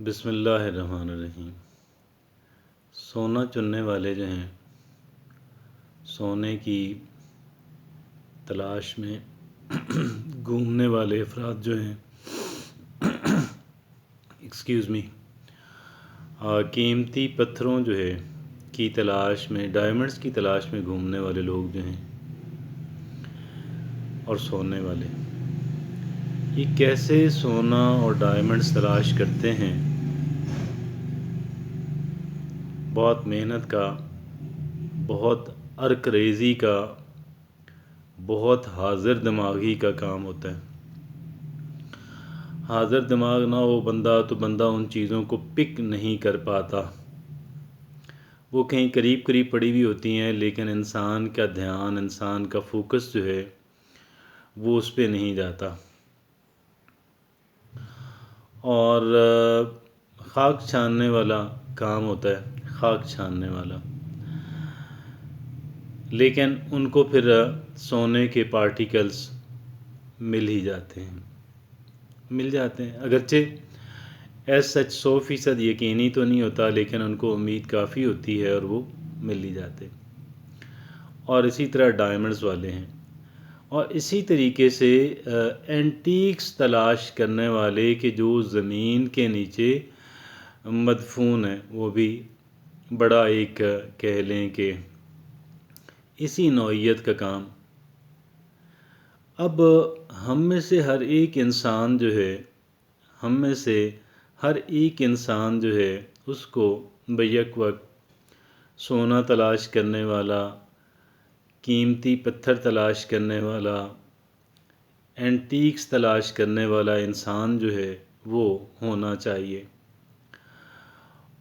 بسم اللہ الرحمن الرحیم۔ سونا چننے والے جو ہیں، سونے کی تلاش میں گھومنے والے افراد جو ہیں قیمتی پتھروں جو ہے کی تلاش میں، ڈائمنڈس کی تلاش میں گھومنے والے لوگ جو ہیں اور سونے والے، یہ کیسے سونا اور ڈائمنڈس تلاش کرتے ہیں؟ بہت محنت کا، بہت عرق ریزی کا، بہت حاضر دماغی کا کام ہوتا ہے۔ حاضر دماغ نہ ہو بندہ تو بندہ ان چیزوں کو پک نہیں کر پاتا۔ وہ کہیں قریب قریب پڑی ہوئی ہوتی ہیں، لیکن انسان کا دھیان، انسان کا فوکس جو ہے وہ اس پہ نہیں جاتا، اور خاک چھاننے والا کام ہوتا ہے، خاک چھاننے والا۔ لیکن ان کو پھر سونے کے پارٹیکلز مل ہی جاتے ہیں، اگرچہ ایز سچ 100% یقینی تو نہیں ہوتا، لیکن ان کو امید کافی ہوتی ہے اور وہ مل ہی جاتے ہیں۔ اور اسی طرح ڈائمنڈز والے ہیں، اور اسی طریقے سے اینٹیکس تلاش کرنے والے کہ جو زمین کے نیچے مدفون ہیں، وہ بھی بڑا ایک کہہ لیں کہ اسی نوعیت کا کام۔ اب ہم میں سے ہر ایک انسان جو ہے اس کو بیک وقت سونا تلاش کرنے والا، قیمتی پتھر تلاش کرنے والا، اینٹیکس تلاش کرنے والا انسان جو ہے وہ ہونا چاہیے۔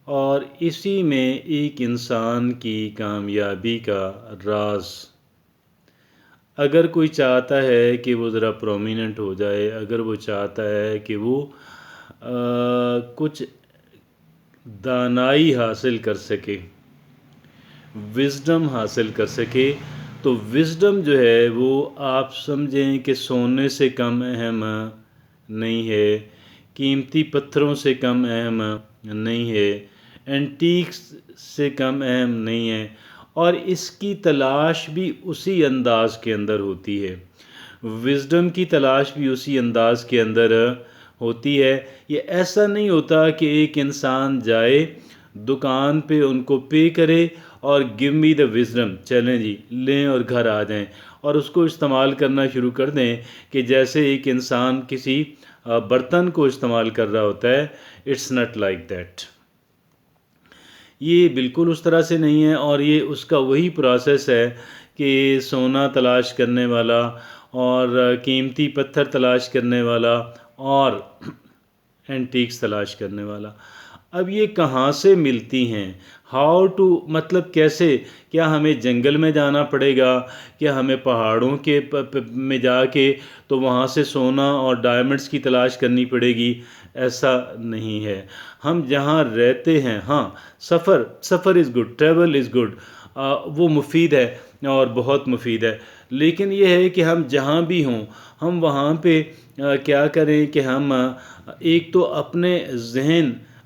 اور اسی میں ایک انسان کی کامیابی کا راز، اگر کوئی چاہتا ہے کہ وہ ذرا پرومیننٹ ہو جائے، اگر وہ چاہتا ہے کہ وہ کچھ دانائی حاصل کر سکے، وزڈم حاصل کر سکے، تو وزڈم جو ہے وہ آپ سمجھیں کہ سونے سے کم اہم نہیں ہے، قیمتی پتھروں سے کم اہم نہیں ہے، اینٹیکس سے کم اہم نہیں ہے، اور اس کی تلاش بھی اسی انداز کے اندر ہوتی ہے، وزڈم کی تلاش بھی اسی انداز کے اندر ہوتی ہے۔ یہ ایسا نہیں ہوتا کہ ایک انسان جائے دکان پہ، ان کو پے کرے اور گیو می دا وزڈم، چلیں جی لیں اور گھر آ جائیں، اور اس کو استعمال کرنا شروع کر دیں کہ جیسے ایک انسان کسی برتن کو استعمال کر رہا ہوتا ہے۔ اٹس ناٹ لائک دیٹ، یہ بالکل اس طرح سے نہیں ہے۔ اور یہ اس کا وہی پروسیس ہے کہ سونا تلاش کرنے والا اور قیمتی پتھر تلاش کرنے والا اور اینٹیکس تلاش کرنے والا، اب یہ کہاں سے ملتی ہیں؟ ہاؤ ٹو، مطلب کیسے؟ کیا ہمیں جنگل میں جانا پڑے گا؟ کیا ہمیں پہاڑوں کے میں جا کے تو وہاں سے سونا اور ڈائمنڈس کی تلاش کرنی پڑے گی؟ ایسا نہیں ہے۔ ہم جہاں رہتے ہیں، ہاں سفر is good, travel is good, وہ مفید ہے اور بہت مفید ہے، لیکن یہ ہے کہ ہم جہاں بھی ہوں، ہم وہاں پہ کیا کریں کہ ہم ایک تو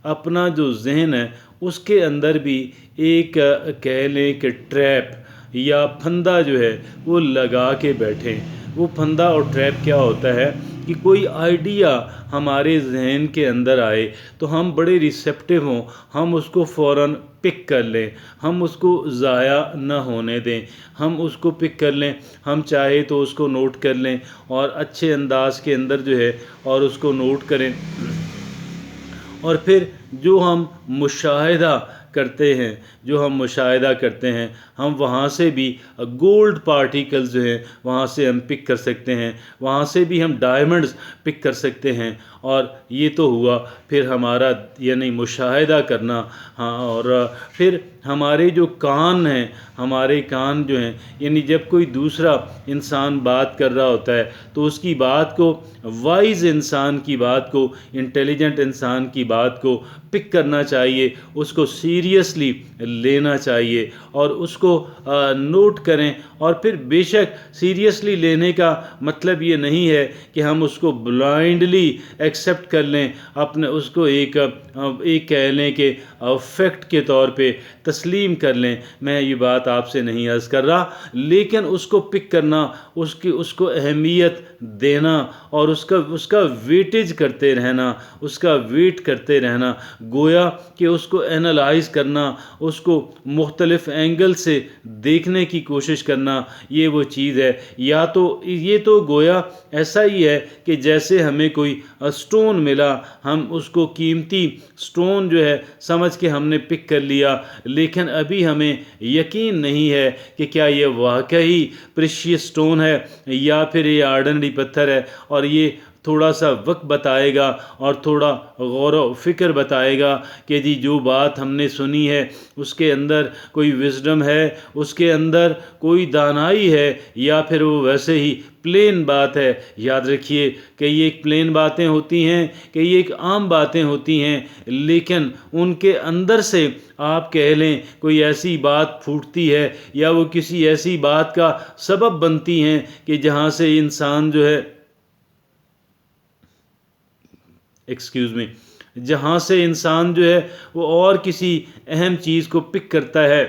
اپنا جو ذہن ہے اس کے اندر بھی ایک کہہ لیں کہ ٹریپ یا پھندا جو ہے وہ لگا کے بیٹھیں۔ وہ پھندا اور ٹریپ کیا ہوتا ہے کہ کوئی آئیڈیا ہمارے ذہن کے اندر آئے تو ہم بڑے ریسیپٹیو ہوں، ہم اس کو فوراً پک کر لیں، ہم اس کو ضائع نہ ہونے دیں، ہم اس کو پک کر لیں، ہم چاہے تو اس کو نوٹ کر لیں اور اچھے انداز کے اندر جو ہے اور اس کو نوٹ کریں، اور پھر جو ہم مشاہدہ کرتے ہیں ہم وہاں سے بھی گولڈ پارٹیکلز جو ہیں وہاں سے ہم پک کر سکتے ہیں، وہاں سے بھی ہم ڈائمنڈز پک کر سکتے ہیں۔ اور یہ تو ہوا پھر ہمارا یعنی مشاہدہ کرنا، ہاں، اور پھر ہمارے جو کان ہیں، ہمارے کان جو ہیں، یعنی جب کوئی دوسرا انسان بات کر رہا ہوتا ہے تو اس کی بات کو، وائز انسان کی بات کو، انٹیلیجنٹ انسان کی بات کو پک کرنا چاہیے، اس کو سیریسلی لینا چاہیے اور اس کو نوٹ کریں۔ اور پھر بے شک سیریسلی لینے کا مطلب یہ نہیں ہے کہ ہم اس کو بلائنڈلی ایکسیپٹ کر لیں، اپنے اس کو ایک کہہ لیں کہ فیکٹ کے طور پہ تسلیم کر لیں. میں یہ بات آپ سے نہیں عرض کر رہا، لیکن اس کو پک کرنا، اس کو اہمیت دینا اور اس کا ویٹیج کرتے رہنا، اس کا ویٹ کرتے رہنا، گویا کہ اس کو اینالائز کرنا، اس کو مختلف اینگل سے دیکھنے کی کوشش کرنا، یہ وہ چیز ہے. یا تو یہ تو گویا ایسا ہی ہے کہ جیسے ہمیں کوئی سٹون ملا، ہم اس کو قیمتی سٹون جو ہے سمجھ کے ہم نے پک کر لیا، لیکن ابھی ہمیں یقین نہیں ہے کہ کیا یہ واقعی پریشیس سٹون ہے یا پھر یہ آرڈنری پتھر ہے. اور یہ تھوڑا سا وقت بتائے گا اور تھوڑا غور و فکر بتائے گا کہ جی جو بات ہم نے سنی ہے اس کے اندر کوئی وزڈم ہے، اس کے اندر کوئی دانائی ہے، یا پھر وہ ویسے ہی پلین بات ہے. یاد رکھیے کہ یہ ایک پلین باتیں ہوتی ہیں، کہ یہ ایک عام باتیں ہوتی ہیں، لیکن ان کے اندر سے آپ کہہ لیں کوئی ایسی بات پھوٹتی ہے یا وہ کسی ایسی بات کا سبب بنتی ہیں کہ جہاں سے انسان جو ہے جہاں سے انسان جو ہے وہ اور کسی اہم چیز کو پک کرتا ہے،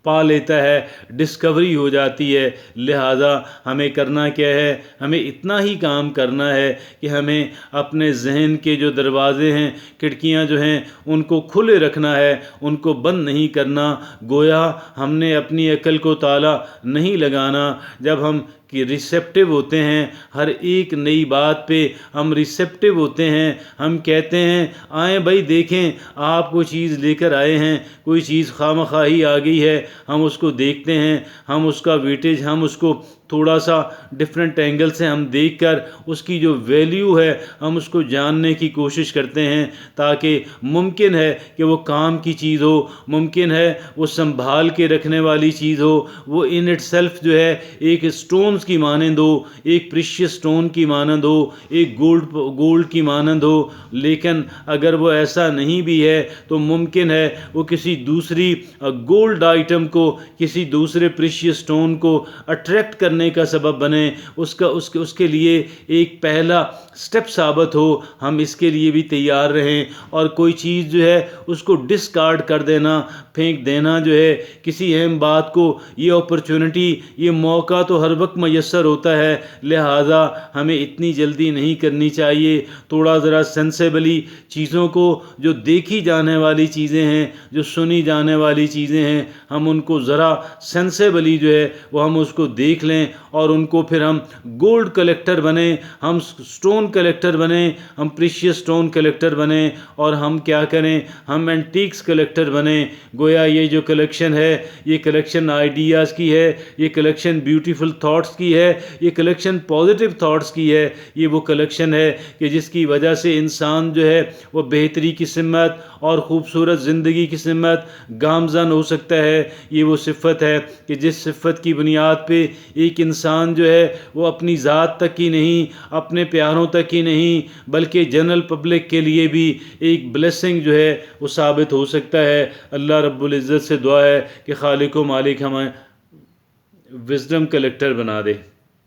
پا لیتا ہے، ڈسکوری ہو جاتی ہے. لہذا ہمیں کرنا کیا ہے؟ ہمیں اتنا ہی کام کرنا ہے کہ ہمیں اپنے ذہن کے جو دروازے ہیں، کھڑکیاں جو ہیں، ان کو کھلے رکھنا ہے، ان کو بند نہیں کرنا. گویا ہم نے اپنی عقل کو تالا نہیں لگانا. جب ہم کہ ریسیپٹیو ہوتے ہیں، ہر ایک نئی بات پہ ہم ریسیپٹیو ہوتے ہیں، ہم کہتے ہیں آئیں بھائی دیکھیں آپ کوئی چیز لے کر آئے ہیں، کوئی چیز خواہ آ گئی ہے، ہم اس کو دیکھتے ہیں، ہم اس کا ویٹیج، ہم اس کو تھوڑا سا ڈفرینٹ اینگل سے ہم دیکھ کر اس کی جو ویلیو ہے ہم اس کو جاننے کی کوشش کرتے ہیں، تاکہ ممکن ہے کہ وہ کام کی چیز ہو، ممکن ہے وہ سنبھال کے رکھنے والی چیز ہو، وہ ان اٹ سیلف جو ہے ایک سٹونز کی مانند ہو، ایک پریشیس سٹون کی مانند ہو، ایک گولڈ کی مانند ہو. لیکن اگر وہ ایسا نہیں بھی ہے تو ممکن ہے وہ کسی دوسری گولڈ آئٹم کو، کسی دوسرے پریشیس سٹون کو اٹریکٹ کرنے کا سبب بنے، اس کے لیے ایک پہلا سٹیپ ثابت ہو. ہم اس کے لیے بھی تیار رہیں. اور کوئی چیز جو ہے اس کو ڈسکارڈ کر دینا، پھینک دینا جو ہے کسی اہم بات کو، یہ اپرچونٹی، یہ موقع تو ہر وقت میسر ہوتا ہے. لہٰذا ہمیں اتنی جلدی نہیں کرنی چاہیے. تھوڑا ذرا سینسیبلی چیزوں کو، جو دیکھی جانے والی چیزیں ہیں، جو سنی جانے والی چیزیں ہیں، ہم ان کو ذرا سینسیبلی جو ہے وہ ہم اس کو دیکھ لیں، اور ان کو پھر ہم گولڈ کلیکٹر بنیں، ہم سٹون کلیکٹر بنیں، ہم پریشیس سٹون کلیکٹر بنیں، اور ہم کیا کریں؟ ہم اینٹیکس کلیکٹر بنیں. گویا یہ جو کلیکشن ہے، یہ کلیکشن آئیڈیاز کی ہے، یہ کلیکشن بیوٹیفل تھاٹس کی ہے، یہ کلیکشن پازیٹیو تھاٹس کی ہے. یہ وہ کلیکشن ہے کہ جس کی وجہ سے انسان جو ہے وہ بہتری کی سمت اور خوبصورت زندگی کی سمت گامزن ہو سکتا ہے. یہ وہ صفت ہے کہ جس صفت کی بنیاد پہ ایک انسان جو ہے وہ اپنی ذات تک ہی نہیں، اپنے پیاروں تک ہی نہیں، بلکہ جنرل پبلک کے لیے بھی ایک بلیسنگ جو ہے وہ ثابت ہو سکتا ہے. اللہ رب العزت سے دعا ہے کہ خالق و مالک ہمیں وزڈم کلیکٹر بنا دے.